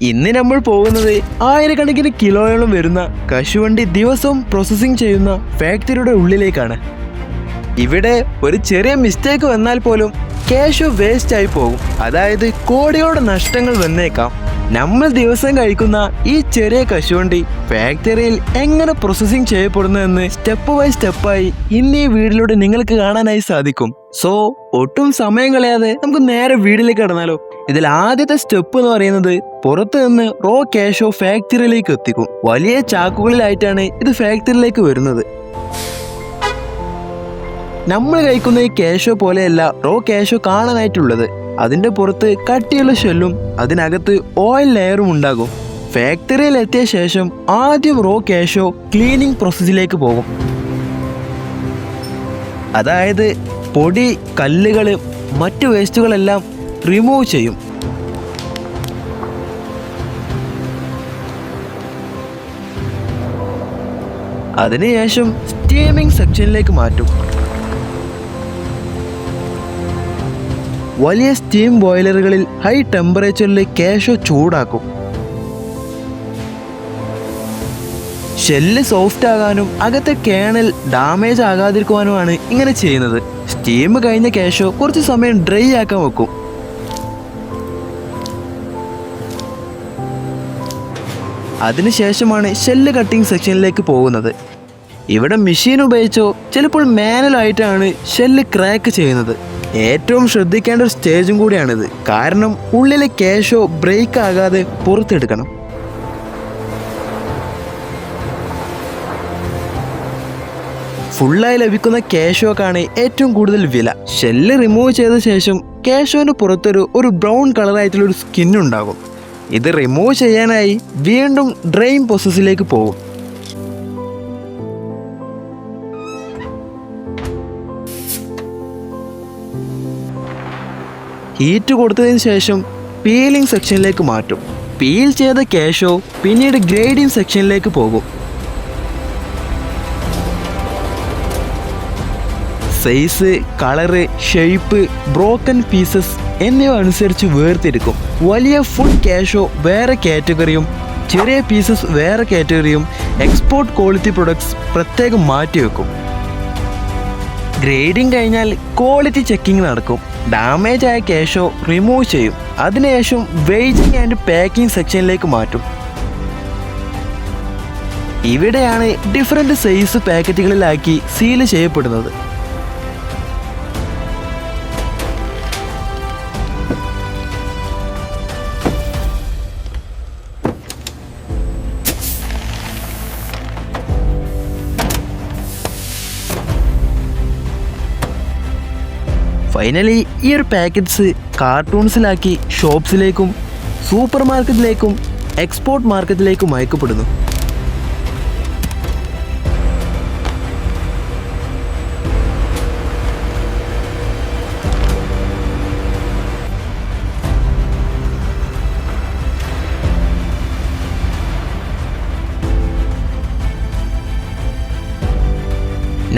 ഇന്ന് നമ്മൾ പോകുന്നത് ആയിരക്കണക്കിന് കിലോയോളം വരുന്ന കശുവണ്ടി ദിവസവും പ്രോസസ്സിംഗ് ചെയ്യുന്ന ഫാക്ടറിയുടെ ഉള്ളിലേക്കാണ്. ഇവിടെ ഒരു ചെറിയ മിസ്റ്റേക്ക് വന്നാൽ പോലും ക്യാഷ് വേസ്റ്റ് ആയി പോകും. അതായത് കോടികളുടെ നഷ്ടങ്ങൾ വന്നേക്കാം. നമ്മൾ ദിവസം കഴിക്കുന്ന ഈ ചെറിയ കശുവണ്ടി ഫാക്ടറിയിൽ എങ്ങനെ പ്രോസസ്സിംഗ് ചെയ്യപ്പെടുന്നതെന്ന് സ്റ്റെപ്പ് ബൈ സ്റ്റെപ്പായി ഇന്ന് ഈ വീഡിയോയിലൂടെ നിങ്ങൾക്ക് കാണാനായി സാധിക്കും. സോ ഒട്ടും സമയം കളയാതെ നമുക്ക് നേരെ വീഡിയോയിലേക്ക് കടന്നാലോ. ഇതിൽ ആദ്യത്തെ സ്റ്റെപ്പ് എന്ന് പറയുന്നത് പുറത്തു നിന്ന് റോ ക്യാഷോ ഫാക്ടറിയിലേക്ക് എത്തിക്കും. വലിയ ചാക്കുകളിലായിട്ടാണ് ഇത് ഫാക്ടറിയിലേക്ക് വരുന്നത്. നമ്മൾ കഴിക്കുന്ന ഈ ക്യാഷോ പോലെയല്ല റോ ക്യാഷോ കാണാനായിട്ടുള്ളത്. അതിൻ്റെ പുറത്ത് കട്ടിയുള്ള ഷെല്ലും അതിനകത്ത് ഓയിൽ ലെയറും ഉണ്ടാകും. ഫാക്ടറിയിൽ എത്തിയ ശേഷം ആദ്യം റോ ക്യാഷോ ക്ലീനിങ് പ്രോസസ്സിലേക്ക് പോകും. അതായത് പൊടി, കല്ലുകൾ, മറ്റു വേസ്റ്റുകളെല്ലാം റിമൂവ് ചെയ്യും. അതിനുശേഷം സ്റ്റീമിംഗ് സെക്ഷനിലേക്ക് മാറ്റും. വലിയ സ്റ്റീം ബോയിലറുകളിൽ ഹൈ ടെമ്പറേച്ചറിൽ ക്യാഷോ ചൂടാക്കും. ഷെല്ല് സോഫ്റ്റ് ആകാനും അകത്തെ കേണൽ ഡാമേജ് ആകാതിരിക്കുവാനുമാണ് ഇങ്ങനെ ചെയ്യുന്നത്. സ്റ്റീം കഴിഞ്ഞ ക്യാഷോ കുറച്ച് സമയം ഡ്രൈ ആക്കാൻ വെക്കും. അതിനുശേഷമാണ് ഷെല്ല് കട്ടിംഗ് സെക്ഷനിലേക്ക് പോകുന്നത്. ഇവിടെ മെഷീൻ ഉപയോഗിച്ചോ ചിലപ്പോൾ മാനുവലായിട്ടാണ് ഷെല്ല് ക്രാക്ക് ചെയ്യുന്നത്. ഏറ്റവും ശ്രദ്ധിക്കേണ്ട ഒരു സ്റ്റേജും കൂടിയാണിത്. കാരണം ഉള്ളിലെ ക്യാഷോ ബ്രേക്ക് ആകാതെ പുറത്തെടുക്കണം. ഫുള്ളായി ലഭിക്കുന്ന ക്യാഷോക്കാണ് ഏറ്റവും കൂടുതൽ വില. ഷെല്ല് റിമൂവ് ചെയ്ത ശേഷം ക്യാഷോന് പുറത്തൊരു ബ്രൗൺ കളറായിട്ടുള്ളൊരു സ്കിന്നുണ്ടാകും. ഇത് റിമൂവ് ചെയ്യാനായി വീണ്ടും ഡ്രെയിൻ പ്രോസസ്സിലേക്ക് പോകും. ഹീറ്റ് കൊടുത്തതിന് ശേഷം പീലിംഗ് സെക്ഷനിലേക്ക് മാറ്റും. പീൽ ചെയ്ത ക്യാഷോ പിന്നീട് ഗ്രേഡിംഗ് സെക്ഷനിലേക്ക് പോകും. Size, colour, shape, broken pieces എന്നിവ അനുസരിച്ച് വേർതിരിക്കും. വലിയ ഫുൾ ക്യാഷോ വേറെ കാറ്റഗറിയും ചെറിയ പീസസ് വേറെ കാറ്റഗറിയും എക്സ്പോർട്ട് ക്വാളിറ്റി പ്രൊഡക്ട്സ് പ്രത്യേകം മാറ്റിവെക്കും. ഗ്രേഡിംഗ് കഴിഞ്ഞാൽ ക്വാളിറ്റി ചെക്കിംഗ് നടക്കും. ഡാമേജ് ആയ ക്യാഷോ റിമൂവ് ചെയ്യും. അതിനുശേഷം വെയ്റ്റിംഗ് ആൻഡ് പാക്കിംഗ് സെക്ഷനിലേക്ക് മാറ്റും. ഇവിടെയാണ് ഡിഫറെൻറ്റ് സൈസ് പാക്കറ്റുകളിലാക്കി സീൽ ചെയ്യപ്പെടുന്നത്. ഫൈനലി ഈ ഒരു പാക്കറ്റ്സ് കാർട്ടൂൺസിലാക്കി ഷോപ്സിലേക്കും സൂപ്പർ മാർക്കറ്റിലേക്കും എക്സ്പോർട്ട് മാർക്കറ്റിലേക്കും അയക്കപ്പെടുന്നു.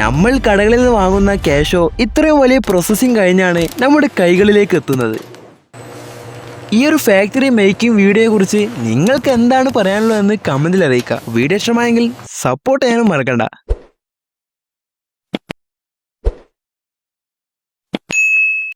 നമ്മൾ കടകളിൽ നിന്ന് വാങ്ങുന്ന ക്യാഷോ ഇത്രയും വലിയ പ്രോസസ്സിംഗ് കഴിഞ്ഞാണ് നമ്മുടെ കൈകളിലേക്ക് എത്തുന്നത്. ഈ ഒരു ഫാക്ടറി മേക്കിംഗ് വീഡിയോയെക്കുറിച്ച് നിങ്ങൾക്ക് എന്താണ് പറയാനുള്ളതെന്ന് കമൻറ്റിൽ അറിയിക്കുക. വീഡിയോ ഇഷ്ടമായെങ്കിൽ സപ്പോർട്ട് ചെയ്യാനും മറക്കണ്ട.